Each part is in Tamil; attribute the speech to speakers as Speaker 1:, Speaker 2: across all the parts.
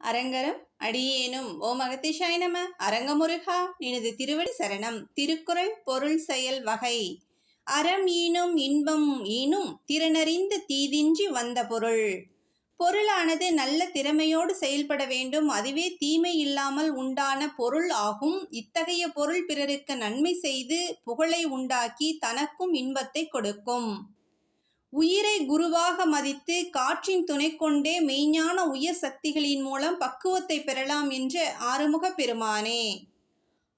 Speaker 1: அரங்கரும் அடியேனும் ஓம் அகத்திஷாய நம. அரங்கமுருகா நினது திருவடி சரணம். திருக்குறள் பொருள் செயல் வகை. அறம் ஈனும் இன்பம் ஈனும் திறனறிந்து தீதின்றி வந்த பொருள். பொருளானது நல்ல திறமையோடு செயல்பட வேண்டும். அதுவே தீமை இல்லாமல் உண்டான பொருள் ஆகும். இத்தகைய பொருள் பிறருக்கு நன்மை செய்து புகழை உண்டாக்கி தனக்கும் இன்பத்தை கொடுக்கும். உயிரை குருவாக மதித்து காற்றின் துணை கொண்டே மெய்ஞான உயர் சக்திகளின் மூலம் பக்குவத்தை பெறலாம் என்ற ஆறுமுக பெருமானே.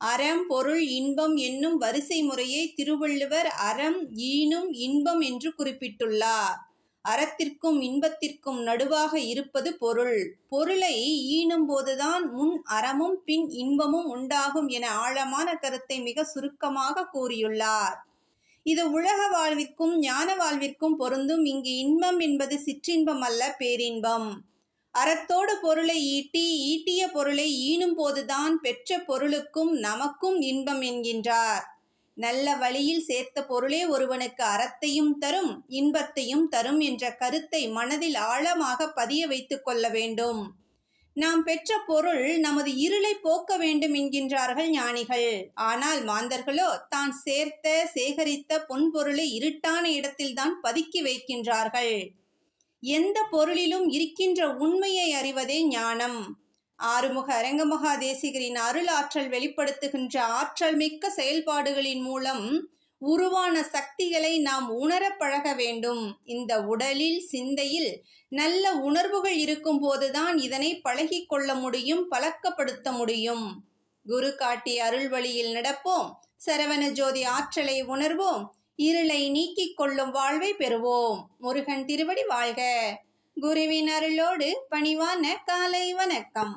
Speaker 1: அறம் பொருள் இன்பம் என்னும் வரிசை முறையை திருவள்ளுவர் அறம் ஈனும் இன்பம் என்று குறிப்பிட்டுள்ளார். அறத்திற்கும் இன்பத்திற்கும் நடுவாக இருப்பது பொருள். பொருளை ஈனும் போதுதான் முன் அறமும் பின் இன்பமும் உண்டாகும் என ஆழமான கருத்தை மிக சுருக்கமாக கூறியுள்ளார். இது உலக வாழ்விற்கும் ஞான வாழ்விற்கும் பொருந்தும். இங்கு இன்பம் என்பது சிற்றின்பம் அல்ல, பேரின்பம். அறத்தோடு பொருளை ஈட்டிய பொருளை ஈனும் போதுதான் பெற்ற பொருளுக்கும் நமக்கும் இன்பம் என்கின்றார். நல்ல வழியில் சேர்த்த பொருளே ஒருவனுக்கு அறத்தையும் தரும் இன்பத்தையும் தரும் என்ற கருத்தை மனதில் ஆழமாக பதிய வைத்துக் கொள்ள வேண்டும். நாம் பெற்ற பொருள் நமது இருளை போக்க வேண்டும் என்கின்றார்கள் ஞானிகள். ஆனால் மாந்தர்களோ தான் சேகரித்த பொன்பொருளை இருட்டான இடத்தில்தான் பதுக்கி வைக்கின்றார்கள். எந்த பொருளிலும் இருக்கின்ற உண்மையை அறிவதே ஞானம். ஆறுமுக அரங்கமகா தேசிகரின் அருள் ஆற்றல் வெளிப்படுத்துகின்ற ஆற்றல் மிக்க செயல்பாடுகளின் மூலம் உருவான சக்திகளை நாம் உணர பழக வேண்டும். இந்த உடலில் சிந்தையில் நல்ல உணர்வுகள் இருக்கும் போதுதான் இதனை பழகி கொள்ள முடியும், பழக்கப்படுத்த முடியும். குரு காட்டிய அருள் வழியில் நடப்போம். சரவண ஜோதி ஆற்றலை உணர்வோம். இருளை நீக்கிக் கொள்ளும் வாழ்வை பெறுவோம். முருகன் திருவடி வாழ்க. குருவின் அருளோடு பணிவான காலை வணக்கம்.